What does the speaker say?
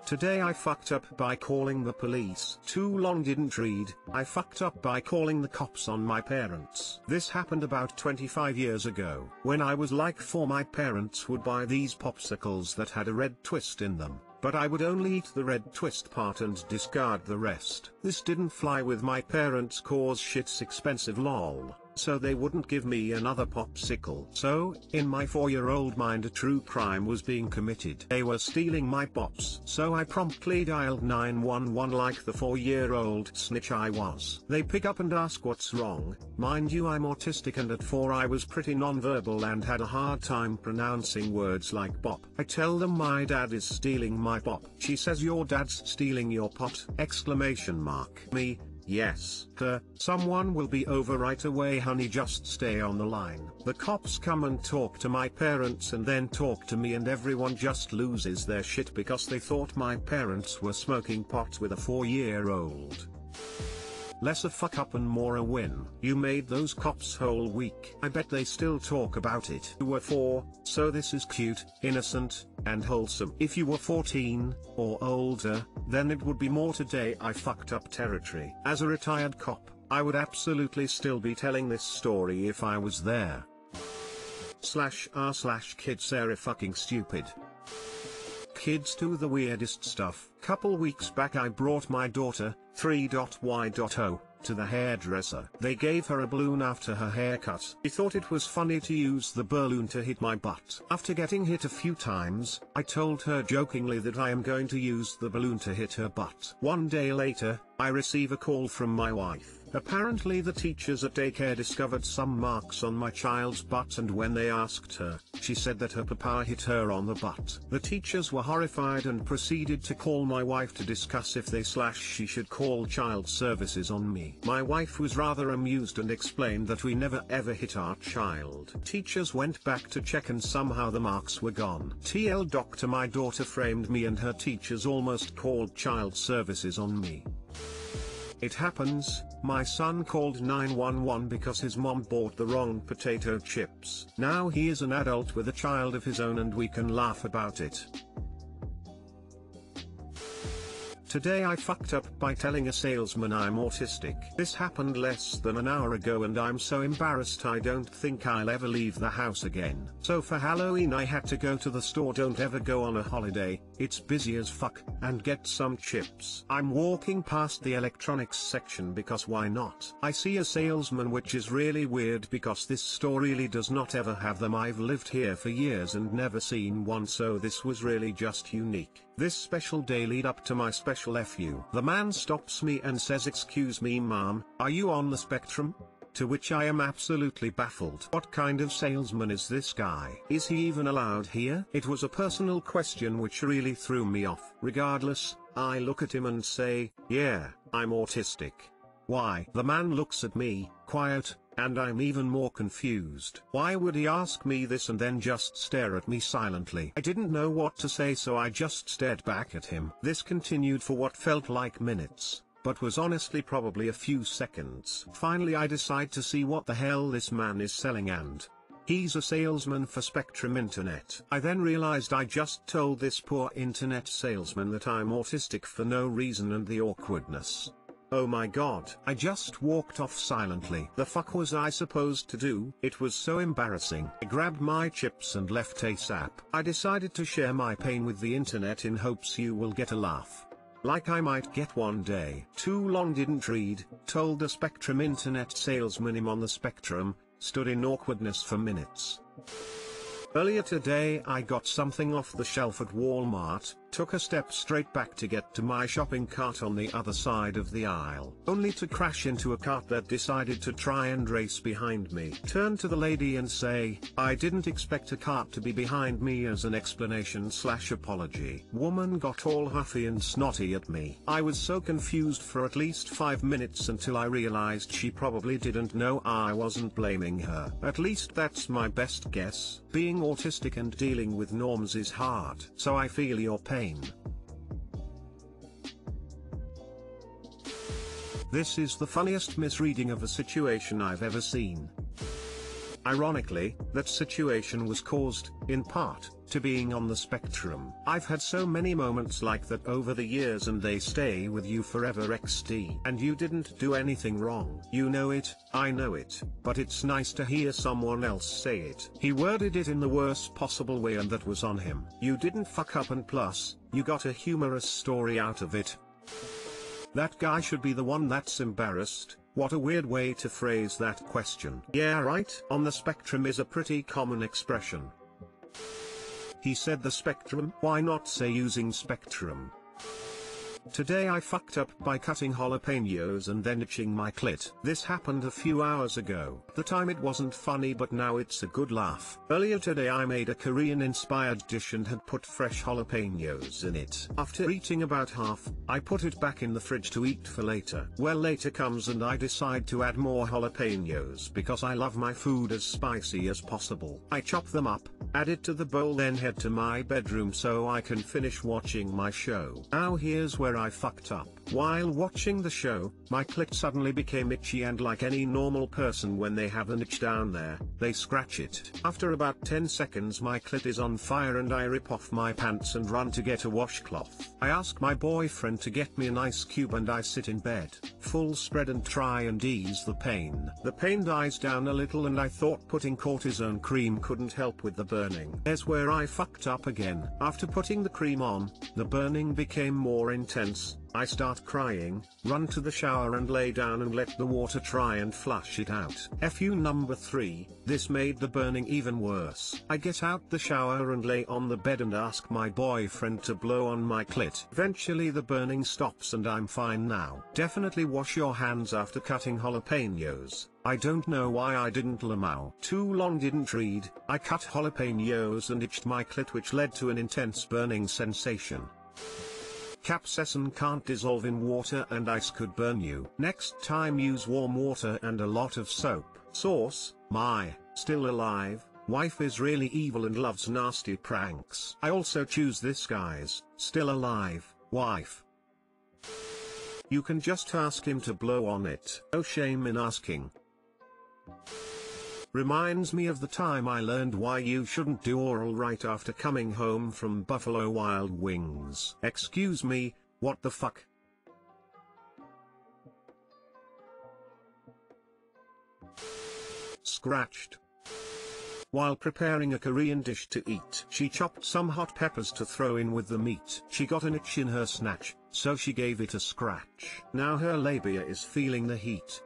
Today I fucked up by calling the police. Too long didn't read. I fucked up by calling the cops on my parents. This happened about 25 years ago. When I was like 4, my parents would buy these popsicles that had a red twist in them, but I would only eat the red twist part and discard the rest. This didn't fly with my parents cause shit's expensive lol, so they wouldn't give me another popsicle. So, in my 4-year-old mind, a true crime was being committed. They were stealing my pops. So I promptly dialed 911 like the 4-year-old snitch I was. They pick up and ask what's wrong. Mind you, I'm autistic, and at 4 I was pretty nonverbal and had a hard time pronouncing words like pop. I tell them my dad is stealing my pop. She says, your dad's stealing your pot? Exclamation mark. Me. Yes. Someone will be over right away, honey, just stay on the line. The cops come and talk to my parents and then talk to me, and everyone just loses their shit because they thought my parents were smoking pot with a 4-year-old. Less a fuck up and more a win. You made those cops whole week. I bet they still talk about it. You were 4, so this is cute, innocent, and wholesome. If you were 14, or older, then it would be more today I fucked up territory. As a retired cop, I would absolutely still be telling this story if I was there. /r/kids are fucking stupid. Kids do the weirdest stuff. Couple weeks back I brought my daughter, 3.y.0, to the hairdresser. They gave her a balloon after her haircut. She thought it was funny to use the balloon to hit my butt. After getting hit a few times, I told her jokingly that I am going to use the balloon to hit her butt. One day later, I receive a call from my wife. Apparently the teachers at daycare discovered some marks on my child's butt, and when they asked her, she said that her papa hit her on the butt. The teachers were horrified and proceeded to call my wife to discuss if she should call child services on me. My wife was rather amused and explained that we never ever hit our child. Teachers went back to check and somehow the marks were gone. TL doctor, my daughter framed me and her teachers almost called child services on me. It happens, my son called 911 because his mom bought the wrong potato chips. Now he is an adult with a child of his own and we can laugh about it. Today I fucked up by telling a salesman I'm autistic. This happened less than an hour ago and I'm so embarrassed I don't think I'll ever leave the house again. So for Halloween I had to go to the store, don't ever go on a holiday, it's busy as fuck, and get some chips. I'm walking past the electronics section because why not? I see a salesman, which is really weird because this store really does not ever have them. I've lived here for years and never seen one, so this was really just unique. This special day lead up to my special FU. The man stops me and says, "Excuse me ma'am, are you on the spectrum?" To which I am absolutely baffled. What kind of salesman is this guy? Is he even allowed here? It was a personal question which really threw me off. Regardless, I look at him and say, "Yeah, I'm autistic." Why? The man looks at me, quiet, and I'm even more confused. Why would he ask me this and then just stare at me silently? I didn't know what to say, so I just stared back at him. This continued for what felt like minutes, but was honestly probably a few seconds. Finally I decide to see what the hell this man is selling, and he's a salesman for Spectrum Internet. I then realized I just told this poor internet salesman that I'm autistic for no reason, and the awkwardness. Oh my god. I just walked off silently. The fuck was I supposed to do? It was so embarrassing. I grabbed my chips and left ASAP. I decided to share my pain with the internet in hopes you will get a laugh. Like I might get one day. Too long didn't read, told the Spectrum Internet salesman him on the spectrum, stood in awkwardness for minutes. Earlier today I got something off the shelf at Walmart, took a step straight back to get to my shopping cart on the other side of the aisle, only to crash into a cart that decided to try and race behind me. Turned to the lady and say, "I didn't expect a cart to be behind me," as an explanation/apology. Woman got all huffy and snotty at me. I was so confused for at least 5 minutes until I realized she probably didn't know I wasn't blaming her. At least that's my best guess. Being autistic and dealing with norms is hard, so I feel your pain. This is the funniest misreading of a situation I've ever seen. Ironically, that situation was caused, in part, to being on the spectrum. I've had so many moments like that over the years and they stay with you forever XD. And you didn't do anything wrong. You know it, I know it, but it's nice to hear someone else say it. He worded it in the worst possible way and that was on him. You didn't fuck up and plus, you got a humorous story out of it. That guy should be the one that's embarrassed. What a weird way to phrase that question. Yeah right, on the spectrum is a pretty common expression. He said the spectrum, why not say using spectrum? Today I fucked up by cutting jalapeños and then itching my clit. This happened a few hours ago. At the time it wasn't funny but now it's a good laugh. Earlier today I made a Korean inspired dish and had put fresh jalapeños in it. After eating about half, I put it back in the fridge to eat for later. Well later comes and I decide to add more jalapeños because I love my food as spicy as possible. I chop them up, add it to the bowl then head to my bedroom so I can finish watching my show. Now here's where I fucked up. While watching the show, my clit suddenly became itchy and like any normal person when they have an itch down there, they scratch it. After about 10 seconds my clit is on fire and I rip off my pants and run to get a washcloth. I ask my boyfriend to get me an ice cube and I sit in bed, full spread and try and ease the pain. The pain dies down a little and I thought putting cortisone cream couldn't help with the burning. There's where I fucked up again. After putting the cream on, the burning became more intense. I start crying, run to the shower and lay down and let the water try and flush it out. FU number 3, this made the burning even worse. I get out the shower and lay on the bed and ask my boyfriend to blow on my clit. Eventually the burning stops and I'm fine now. Definitely wash your hands after cutting jalapeños. I don't know why I didn't lamau. Too long didn't read. I cut jalapeños and itched my clit which led to an intense burning sensation. Capsaicin can't dissolve in water and ice could burn you. Next time use warm water and a lot of soap. Source, my, still alive, wife is really evil and loves nasty pranks. I also choose this guy's, still alive, wife. You can just ask him to blow on it. No shame in asking. Reminds me of the time I learned why you shouldn't do oral right after coming home from Buffalo Wild Wings. Excuse me, what the fuck? Scratched. While preparing a Korean dish to eat, she chopped some hot peppers to throw in with the meat. She got an itch in her snatch, so she gave it a scratch. Now her labia is feeling the heat.